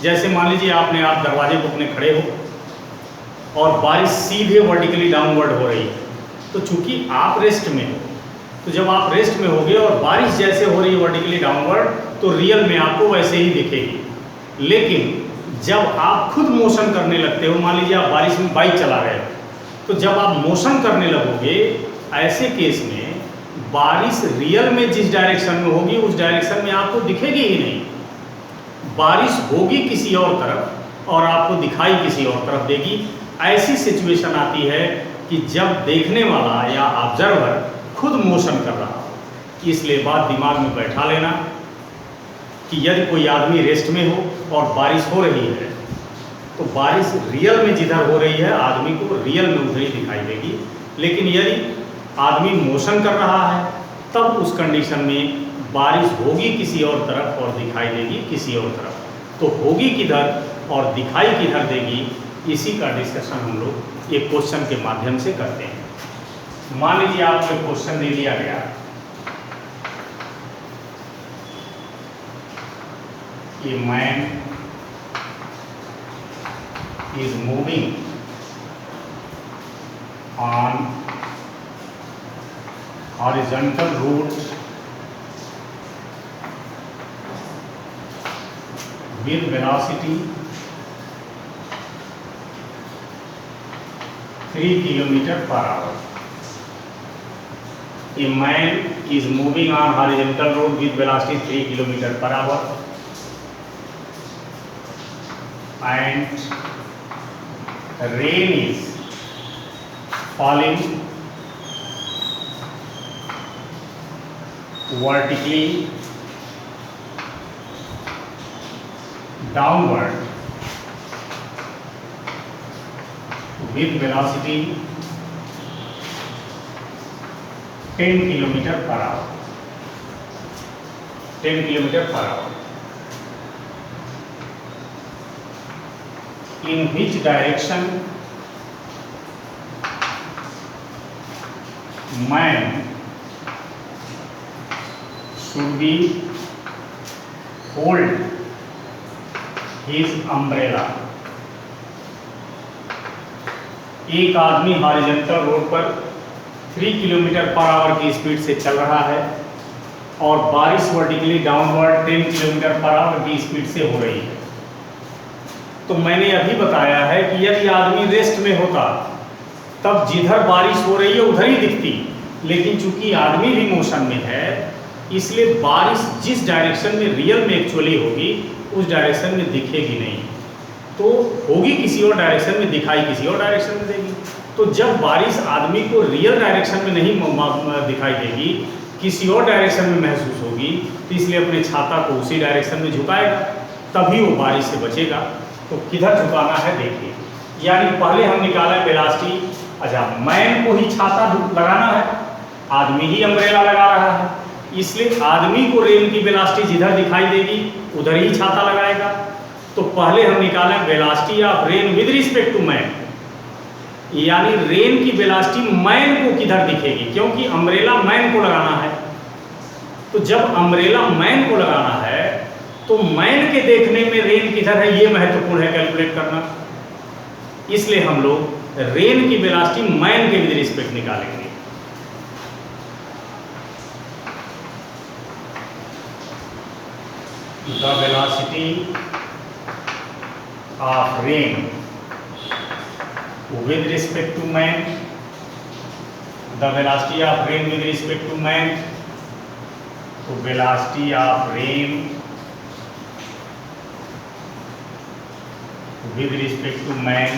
जैसे मान लीजिए आप दरवाजे पर अपने खड़े हो और बारिश सीधे वर्टिकली डाउनवर्ड हो रही है, तो चूंकि आप रेस्ट में हो, तो जब आप रेस्ट में होगे और बारिश जैसे हो रही है वर्टिकली डाउनवर्ड, तो रियल में आपको वैसे ही दिखेगी। लेकिन जब आप खुद मोशन करने लगते हो, मान लीजिए आप बारिश में बाइक चला रहे हो, तो जब आप मोशन करने लगोगे ऐसे केस में बारिश रियल में जिस डायरेक्शन में होगी उस डायरेक्शन में आपको दिखेगी ही नहीं। बारिश होगी किसी और तरफ और आपको दिखाई किसी और तरफ देगी। ऐसी सिचुएशन आती है कि जब देखने वाला या ऑब्जर्वर खुद मोशन कर रहा हो। इसलिए बात दिमाग में बैठा लेना कि यदि कोई आदमी रेस्ट में हो और बारिश हो रही है, तो बारिश रियल में जिधर हो रही है आदमी को रियल में उधर ही दिखाई देगी। लेकिन यदि आदमी मोशन कर रहा है तब उस कंडीशन में बारिश होगी किसी और तरफ और दिखाई देगी किसी और तरफ। तो होगी किधर और दिखाई किधर देगी, इसी का डिस्कशन हम लोग एक क्वेश्चन के माध्यम से करते हैं। मान लीजिए आपको एक क्वेश्चन दे दिया गया, A man is moving on horizontal road with velocity 3 km/h. A man is moving on horizontal road with velocity 3 km/h. And rain is falling vertically downward with velocity 10 km/h. 10 km/h. In which direction man should be hold his umbrella? एक आदमी हॉरिजॉन्टल रोड पर 3 km/h की स्पीड से चल रहा है और बारिश वर्टिकली डाउनवर्ड 10 km/h की स्पीड से हो रही है। तो मैंने अभी बताया है कि यदि आदमी रेस्ट में होता तब जिधर बारिश हो रही है उधर ही दिखती, लेकिन चूंकि आदमी भी मोशन में है इसलिए बारिश जिस डायरेक्शन में रियल में एक्चुअली होगी उस डायरेक्शन में दिखेगी नहीं, तो होगी किसी और डायरेक्शन में, दिखाई किसी और डायरेक्शन में देगी। तो जब बारिश आदमी को रियल डायरेक्शन में नहीं दिखाई देगी, किसी और डायरेक्शन में महसूस होगी, तो इसलिए अपने छाता को उसी डायरेक्शन में झुकाएगा, तभी वो बारिश से बचेगा। तो किधर झुकाना है देखिए, यानी पहले हम निकाला वेलोसिटी। अच्छा, मैन को ही छाता लगाना है, आदमी ही अम्ब्रेला लगा रहा है, इसलिए आदमी को रेन की वेलोसिटी जिधर दिखाई देगी उधर ही छाता लगाएगा। तो पहले हम निकाला velocity of rain with respect to man, यानी रेन की वेलोसिटी मैन को किधर दिखेगी, क्योंकि अम्ब्रेला मैन को लगाना है। तो जब अम्ब्रेला मैन को लगाना है तो मैन के देखने में रेन किधर है ये महत्वपूर्ण है कैलकुलेट करना। इसलिए हम लोग रेन की वेलोसिटी मैन के विद रिस्पेक्ट निकालेंगे। The velocity of rain with respect to man, the velocity of rain with respect to man, so velocity of rain with respect to man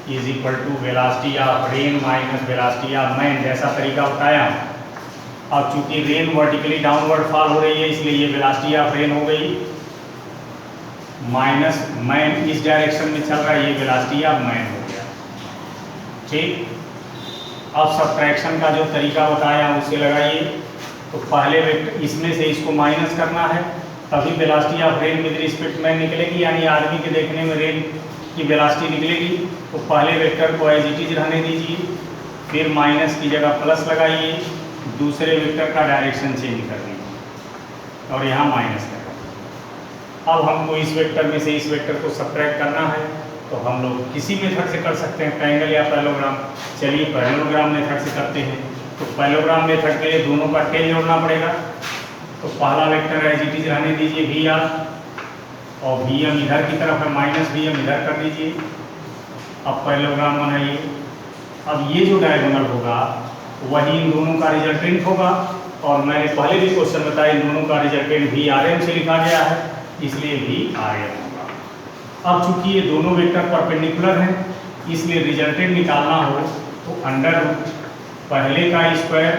is equal to velocity of rain minus velocity of man। जैसा तरीका बताया, अब चूंकि रेन वर्टिकली डाउनवर्ड फॉल हो रही है इसलिए ये वेलोसिटी ऑफ रेन हो गई माइनस मैन इस डायरेक्शन में चल रहा है, ये वेलोसिटी अब मैन हो गया। ठीक, अब सब्ट्रैक्शन का जो तरीका बताया उसे लगाइए। तो पहले वेक्टर इसमें से इसको माइनस करना है, तभी velocity of rain with respect man निकलेगी, यानी आदमी के देखने में रेन की वेलोसिटी निकलेगी। तो पहले वेक्टर को एज इट इज रहने दीजिए, फिर माइनस की जगह प्लस लगाइए, दूसरे वेक्टर का डायरेक्शन चेंज कर दीजिए और यहाँ माइनस करें। अब हमको इस वेक्टर में से इस वेक्टर को सब्ट्रैक्ट करना है, तो हम लोग किसी मेथड से कर सकते हैं, ट्रायंगल या पैरेललोग्राम। चलिए पैरेललोग्राम मेथड से करते हैं। तो पैरेललोग्राम मेथड के लिए दोनों का टेन जोड़ना पड़ेगा। तो पहला वेक्टर एज इट इज रहने दीजिए वी आर, और वी एम इधर की तरफ है, माइनस वी एम इधर कर दीजिए। अब पैरेललोग्राम बनाइए। अब ये जो डायगोनल होगा वही इन दोनों का रिजल्टेंट होगा, और मैंने पहले भी क्वेश्चन बताया इन दोनों का रिजल्टेंट वी आर एम से लिखा गया है, इसलिए वी आर एम होगा। अब चूंकि ये दोनों वेक्टर परपेंडिकुलर हैं, इसलिए रिजल्टेंट निकालना हो तो अंडर रूट पहले का स्क्वायर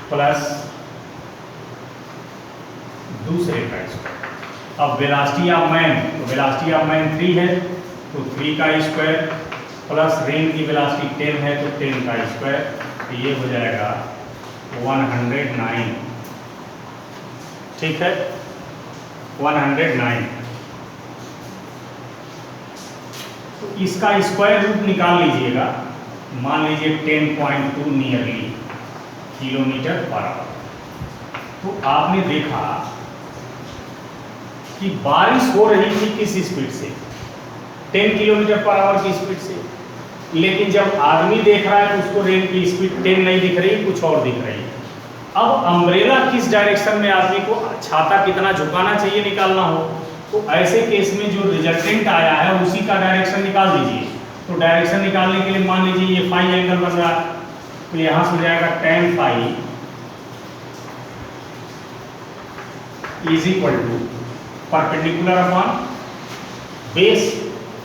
प्लस दूसरे का स्क्वायर। अब वेलोसिटी ऑफ मैन, तो वेलोसिटी ऑफ मैन 3 है, तो 3 का स्क्वायर प्लस रेन की वेलोसिटी 10 है, तो 10 का स्क्वायर, तो ये हो जाएगा 109। ठीक है, 109। तो इसका स्क्वायर रूट निकाल लीजिएगा, मान लीजिए 10.2 नियरली किलोमीटर पर आवर। तो आपने देखा कि बारिश हो रही थी किस स्पीड से, 10 किलोमीटर पर आवर की स्पीड से, लेकिन जब आदमी देख रहा है तो उसको रेन की स्पीड 10 नहीं दिख रही, कुछ और दिख रही है। अब अम्ब्रेला किस डायरेक्शन में आदमी को छाता कितना झुकाना चाहिए निकालना हो, तो ऐसे केस में जो रिजल्टेंट आया है उसी का डायरेक्शन निकाल दीजिए। तो डायरेक्शन निकालने के लिए मान लीजिए ये फाई एंगल बन रहा है, तो यहाँ से हो जाएगा tan phi is equal to perpendicular upon base.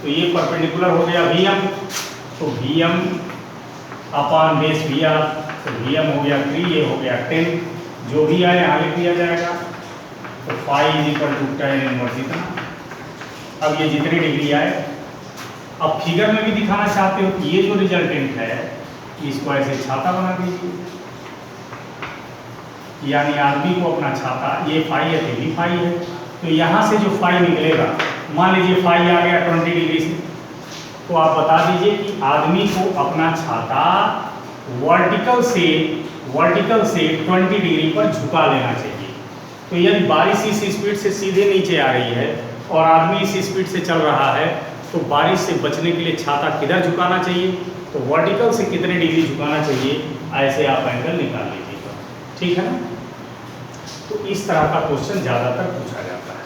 तो ये परपेंडिकुलर हो गया Vm, तो Vm अपॉन बेस Vr, तो Vm हो गया 3, ये हो गया 10, जो भी आए यहाँ लिख दिया जाएगा। तो phi is equal to tan inverse इतना। अब ये जितनी डिग्री आए, अब फिगर में भी दिखाना चाहते हो कि ये जो रिजल्टेंट है इसको ऐसे छाता बना दीजिए, यानी आदमी को अपना छाता, ये फाई है तो भी फाई है, तो यहाँ से जो फाई निकलेगा, मान लीजिए फाई आ गया 20 डिग्री से, तो आप बता दीजिए कि आदमी को अपना छाता वर्टिकल से 20 डिग्री पर झुका लेना चाहिए। तो यदि बारिश इस स्पीड से सीधे नीचे आ रही है और आदमी इस स्पीड से चल रहा है, तो बारिश से बचने के लिए छाता किधर झुकाना चाहिए, तो वर्टिकल से कितने डिग्री झुकाना चाहिए, ऐसे आप एंगल निकाल लीजिएगा। ठीक है ना। तो इस तरह का क्वेश्चन ज़्यादातर पूछा जाता है।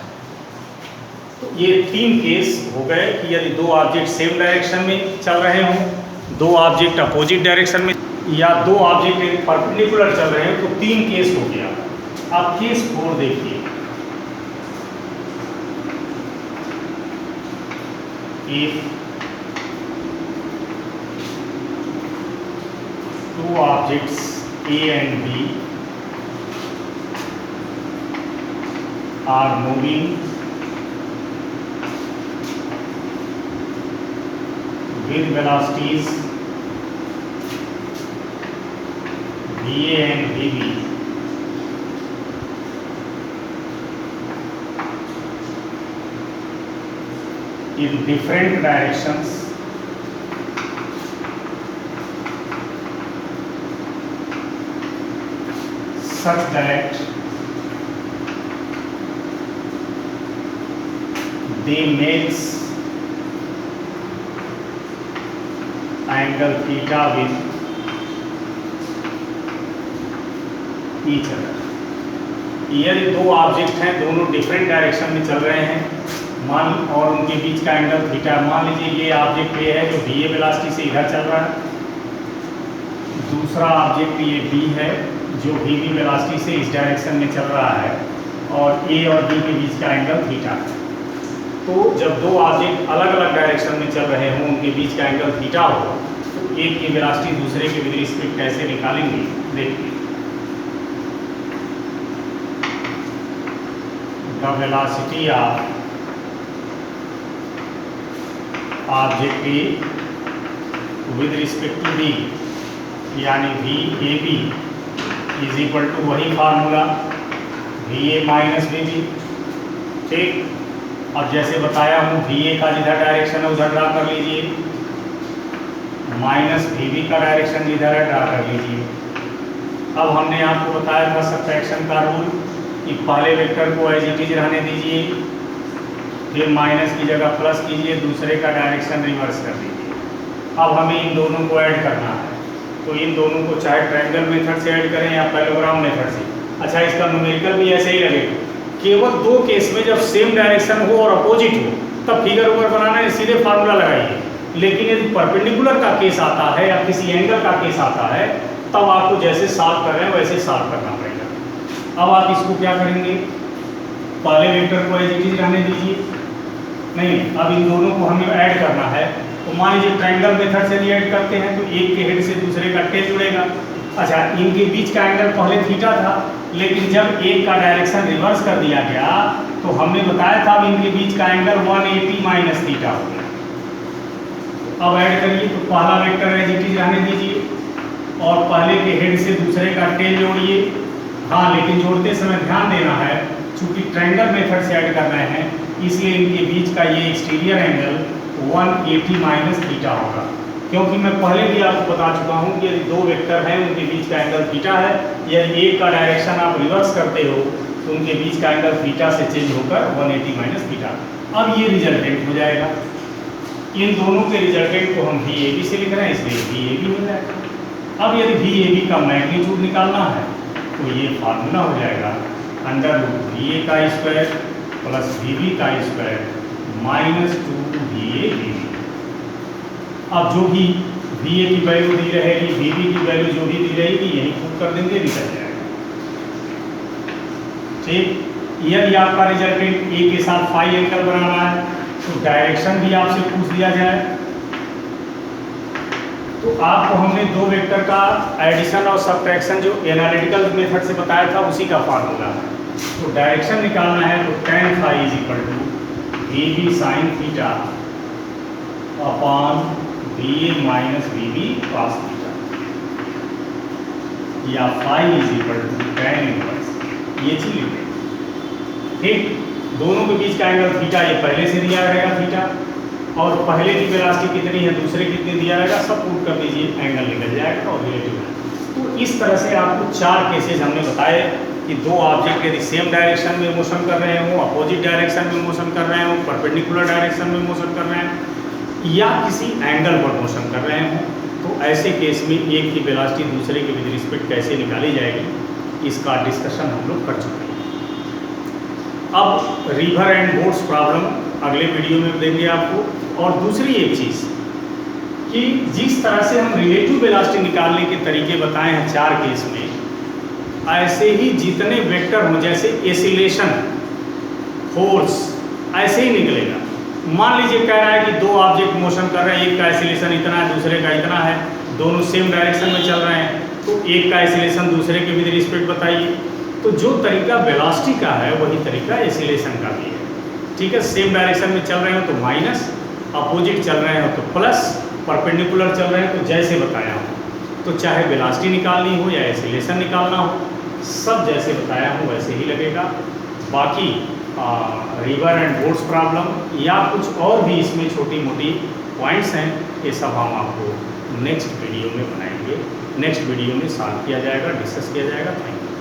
तो ये 3 केस हो गए कि यदि 2 ऑब्जेक्ट सेम डायरेक्शन में चल रहे हों, 2 ऑब्जेक्ट अपोजिट डायरेक्शन में, या 2 ऑब्जेक्ट परपेंडिकुलर चल रहे हैं, तो 3 केस हो गया। आप केस 4 देखिए। If 2 objects A and B are moving with velocities VA and VB, in different directions, such that they makes angle theta with each other। यदि 2 ऑब्जेक्ट हैं, दोनों डिफरेंट डायरेक्शन में चल रहे हैं, मान, और उनके बीच का एंगल थीटा, मान लीजिए ये ऑब्जेक्ट ए है जो VA वेलोसिटी से इधर चल रहा है, दूसरा ऑब्जेक्ट ये B है जो VB वेलोसिटी से इस डायरेक्शन में चल रहा है, और A और B के बीच का एंगल थीटा है। तो जब 2 ऑब्जेक्ट अलग अलग डायरेक्शन में चल रहे हों, उनके बीच का एंगल थीटा हो, तो एक की वेलोसिटी दूसरे के विद रिस्पेक्ट कैसे निकालेंगे, देखिए। The velocity of object A with respect to D, यानी V A B is equal to वही formula V A minus V B. ठीक, अब जैसे बताया हूँ वी ए का जिधर डायरेक्शन है उधर ड्रा कर लीजिए, माइनस वी बी का डायरेक्शन जिधर है ड्रा कर लीजिए। अब हमने आपको बताया था सब्ट्रैक्शन का रूल कि पहले वेक्टर को एज इट इज रहने दीजिए, फिर माइनस की जगह प्लस कीजिए, दूसरे का डायरेक्शन रिवर्स कर दीजिए। अब हमें इन दोनों को ऐड करना है, तो इन दोनों को चाहे ट्रायंगल मेथड से ऐड करें या पैरेललोग्राम मेथड से। अच्छा, इसका न्यूमेरिकल भी ऐसे ही लगेगा। केवल दो केस में जब सेम डायरेक्शन हो और अपोजिट हो तब फिगर ऊपर बनाना है, सीधे फार्मूला लगाइए। लेकिन यदि परपेंडिकुलर का केस आता है या किसी एंगल का केस आता है तब आपको जैसे सॉल्व कर रहे हैं वैसे सॉल्व करना पड़ेगा। अब आप इसको क्या करेंगे, पहले वेक्टर को एज इट इज रहने दीजिए, नहीं अब इन दोनों को हमें ऐड करना है। तो मान लीजिए ट्रायंगल मेथड से भी ऐड करते हैं तो एक के हेड से दूसरे का टेल जुड़ेगा। अच्छा, इनके बीच का एंगल पहले थीटा था, लेकिन जब एक का डायरेक्शन रिवर्स कर दिया गया तो हमने बताया था इनके बीच का एंगल 180 माइनस थीटा हो गया। अब ऐड करिए, तो पहला वेक्टर एज इट इज रहने दीजिए और पहले के हेड से दूसरे का टेल जोड़िए। हाँ, लेकिन जोड़ते समय ध्यान देना है, चूंकि ट्रायंगल मेथड से ऐड कर रहे हैं इसलिए इनके बीच का ये एक्सटीरियर एंगल 180 माइनस थीटा होगा, क्योंकि मैं पहले भी आपको बता चुका हूँ कि यदि दो वेक्टर हैं उनके बीच का एंगल थीटा है, यदि एक का डायरेक्शन आप रिवर्स करते हो तो उनके बीच का एंगल थीटा से चेंज होकर 180 माइनस थीटा। अब ये रिजल्टेंट हो जाएगा, इन दोनों के रिजल्टेंट को हम वी ए बी से लिख रहे हैं इसलिए वी ए बी हो जाएगा। अब यदि वी ए बी का मैग्नीट्यूड निकालना है तो ये फार्मूला हो जाएगा अंडर रूट वी ए का स्क्वायर प्लस वी बी का square minus 2 V A B. अब जो भी वी ए की वैल्यू दी रहेगी, वी बी की वैल्यू जो भी दी रहेगी यही पुट कर देंगे, निकल जाएगा। ठीक, यदि आपका रिजल्टेंट ए के साथ फाई एंगल बनाना है तो डायरेक्शन भी आपसे पूछ दिया जाए तो आपको हमने दो वेक्टर का एडिशन और सब्ट्रैक्शन जो एनालिटिकल मेथड से बताया था उसी का फार्मूला है। तो डायरेक्शन निकालना है तो tan phi is equal to V B sine theta upon V A minus V B cos theta, या phi is equal to tan inverse, ये चीज लिखें। ठीक, दोनों के बीच का एंगल थीटा ये पहले से दिया रहेगा थीटा, और पहले की वेलोसिटी कितनी है दूसरे कितनी दिया रहेगा, सब पुट कर दीजिए, एंगल निकल जाएगा और रिलेटिव है। तो इस तरह से आपको चार केसेस हमने बताए कि दो ऑब्जेक्ट यदि सेम डायरेक्शन में मोशन कर रहे हों, अपोजिट डायरेक्शन में मोशन कर रहे हों, परपेंडिकुलर डायरेक्शन में मोशन कर रहे हैं या किसी एंगल पर मोशन कर रहे हों, तो ऐसे केस में एक की वेलोसिटी दूसरे के विद रिस्पेक्ट कैसे निकाली जाएगी इसका डिस्कशन हम लोग कर चुके हैं। अब रिवर एंड बोट्स प्रॉब्लम अगले वीडियो में देंगे आपको। और दूसरी एक चीज़ कि जिस तरह से हम रिलेटिव वेलोसिटी निकालने के तरीके बताए हैं चार केस में, ऐसे ही जितने वेक्टर हों जैसे एसिलेशन, फोर्स, ऐसे ही निकलेगा। मान लीजिए कह रहा है कि दो ऑब्जेक्ट मोशन कर रहे हैं, एक का एसिलेशन इतना है दूसरे का इतना है, दोनों सेम डायरेक्शन में चल रहे हैं, तो एक का एसिलेशन दूसरे के विद रिस्पेक्ट बताइए। तो जो तरीका वेलोसिटी का है वही तरीका एसिलेशन का भी है। ठीक है, सेम डायरेक्शन में चल रहे हो तो माइनस, अपोजिट चल रहे हो तो प्लस, परपेंडिकुलर चल रहे हैं तो जैसे बताया हो। तो चाहे वेलोसिटी निकालनी हो या एसिलेशन निकालना हो, सब जैसे बताया हूँ वैसे ही लगेगा। बाकी रिवर एंड बोट्स प्रॉब्लम या कुछ और भी इसमें छोटी मोटी पॉइंट्स हैं, ये सब हम आपको नेक्स्ट वीडियो में बनाएंगे, नेक्स्ट वीडियो में सॉल्व किया जाएगा, डिस्कस किया जाएगा। Thank you.